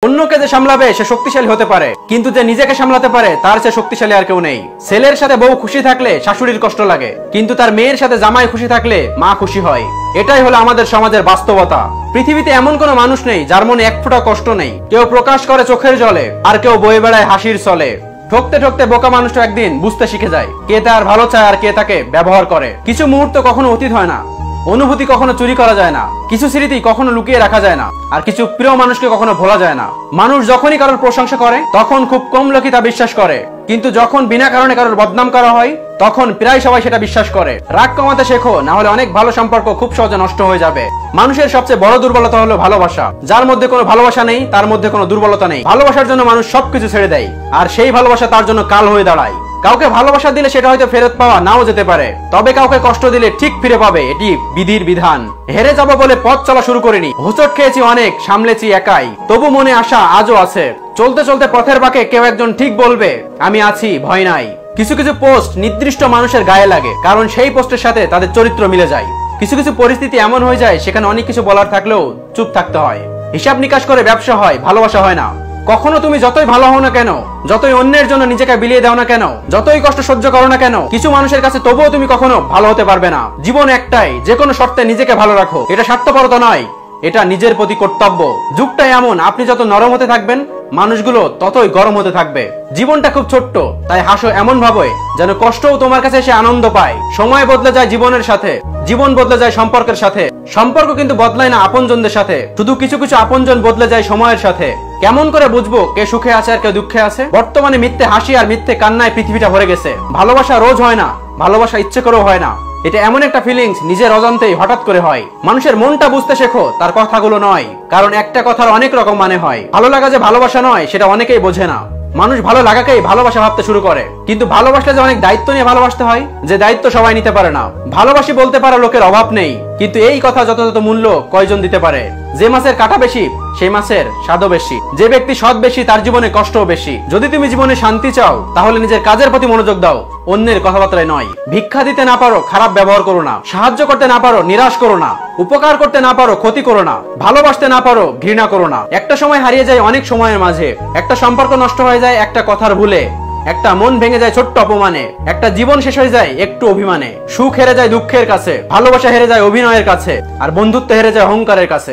অন্যকে যে সামলাবে সে শক্তিশালী হতে পারে, কিন্তু যে নিজেকে সামলাতে পারে তার চেয়ে শক্তিশালী আর কেউ নেই। ছেলের সাথে বউ খুশি থাকলে শাশুড়ির কষ্ট লাগে, কিন্তু তার মেয়ের সাথে জামাই খুশি থাকলে মা খুশি হয়। এটাই হলো আমাদের সমাজের বাস্তবতা। পৃথিবীতে এমন কোনো মানুষ নেই যার মনে এক ফোঁটা কষ্ট নেই। কেউ প্রকাশ করে চোখের জলে, আর কেউ বয়ে বেড়ায় হাসির চলে। ঠকতে ঠকতে বোকা মানুষটা একদিন বুঝতে শিখে যায় কে তার ভালো চায় আর কে তাকে ব্যবহার করে। কিছু মুহূর্ত কখনো অতীত হয় না, অনুভূতি কখনো চুরি করা যায় না, কিছু স্মৃতি কখনো লুকিয়ে রাখা যায় না, আর কিছু প্রিয় মানুষকে কখনো ভোলা যায় না। মানুষ যখনই কারোর প্রশংসা করে তখন খুব কম লোকই তা বিশ্বাস করে, কিন্তু যখন বিনা কারণে কারোর বদনাম করা হয় তখন প্রায় সবাই সেটা বিশ্বাস করে। রাগ কমাতে শেখো, না হলে অনেক ভালো সম্পর্ক খুব সহজে নষ্ট হয়ে যাবে। মানুষের সবচেয়ে বড় দুর্বলতা হলো ভালোবাসা। যার মধ্যে কোনো ভালোবাসা নেই তার মধ্যে কোনো দুর্বলতা নেই। ভালোবাসার জন্য মানুষ সবকিছু ছেড়ে দেয়, আর সেই ভালোবাসা তার জন্য কাল হয়ে দাঁড়ায়। কাউকে ভালোবাসা দিলে সেটা হয়তো ফেরত পাওয়া নাও যেতে পারে, তবে কাউকে কষ্ট দিলে ঠিক ফিরে পাবে, এটি বিধির বিধান। হেরে যাবো বলে পথ চলা শুরু করিনি, হোঁচট খেয়েছি অনেক, সামলেছি একাই, তবু মনে আশা আজও আছে। চলতে চলতে পথের বাঁকে কেউ একজন ঠিক বলবে আমি আছি, ভয় নাই। কিছু কিছু পোস্ট নির্দিষ্ট মানুষের গায়ে লাগে, কারণ সেই পোস্টের সাথে তাদের চরিত্র মিলে যায়। কিছু কিছু পরিস্থিতি এমন হয়ে যায় সেখানে অনেক কিছু বলার থাকলেও চুপ থাকতে হয়। হিসাব নিকাশ করে ব্যবসা হয়, ভালোবাসা হয় না। কখনো তুমি যতই ভালো হও না কেন, যতই অন্যের জন্য নিজেকে বিলিয়ে দাও না কেন, যতই কষ্ট সহ্য করো না কেন, কিছু মানুষের কাছে তবুও তুমি কখনো ভালো হতে পারবে না। জীবন একটাই, যে কোনো শর্তে নিজেকে ভালো রাখো। এটা স্বার্থপরতা নয়, এটা নিজের প্রতি কর্তব্য। যুগটা এমন, আপনি যত নরম হতে থাকবেন মানুষগুলো ততই গরম হতে থাকবে। জীবনটা খুব ছোট্ট, তাই হাসো এমন ভাবে যেন কষ্টও তোমার কাছে এসে আনন্দ পায়। সময় বদলে যায় জীবনের সাথে, জীবন বদলে যায় সম্পর্কের সাথে। সম্পর্ক কিন্তু বদলায় না আপনজনদের সাথে, শুধু কিছু কিছু আপনজন বদলে যায় সময়ের সাথে। কেমন করে বুঝবো কে সুখে আছে আর কে দুঃখে আছে? বর্তমানে মিথ্যে হাসি আর মিথ্যে কান্নায় পৃথিবীটা ভরে গেছে। ভালোবাসা রোজ হয় না, ভালোবাসা ইচ্ছে করেও হয় না। এটা এমন একটা ফিলিংস নিজের অজান্তেই হঠাৎ করে হয়। মানুষের মনটা বুঝতে শেখো, তার কথাগুলো নয়, কারণ একটা কথার অনেক রকম মানে হয়। ভালো লাগা যে ভালোবাসা নয় সেটা অনেকেই বোঝে না। মানুষ ভালো লাগাকেই ভালোবাসা ভাবতে শুরু করে, কিন্তু ভালোবাসলে যে অনেক দায়িত্ব নিয়ে ভালোবাসতে হয়, যে দায়িত্ব সবাই নিতে পারে না। ভালোবাসি বলতে পারা লোকের অভাব নেই, কিন্তু এই কথা যথাযথ মূল্য কয়জন দিতে পারে? যে মাছের কাঁটা বেশি সেই মাছের স্বাদও বেশি। যে ব্যক্তি সৎ বেশি তার জীবনে কষ্টও বেশি। যদি তুমি জীবনে শান্তি চাও তাহলে নিজের কাজের প্রতি মনোযোগ দাও, অন্যের কথাবার্তায় নয়। ভিক্ষা দিতে না পারো খারাপ ব্যবহার করো না, সাহায্য করতে না পারো নিরাশ করো না, উপকার করতে না পারো ক্ষতি করো না, ভালোবাসতে না পারো ঘৃণা করো না। একটা সময় হারিয়ে যায় অনেক সময়ের মাঝে, একটা সম্পর্ক নষ্ট হয়ে যায় একটা কথার ভুলে, একটা মন ভেঙে যায় ছোট্ট অপমানে, একটা জীবন শেষ হয়ে যায় একটু অভিমানে। সুখ হেরে যায় দুঃখের কাছে, ভালোবাসা হেরে যায় অভিনয়ের কাছে, আর বন্ধুত্ব হেরে যায় অহংকারের কাছে।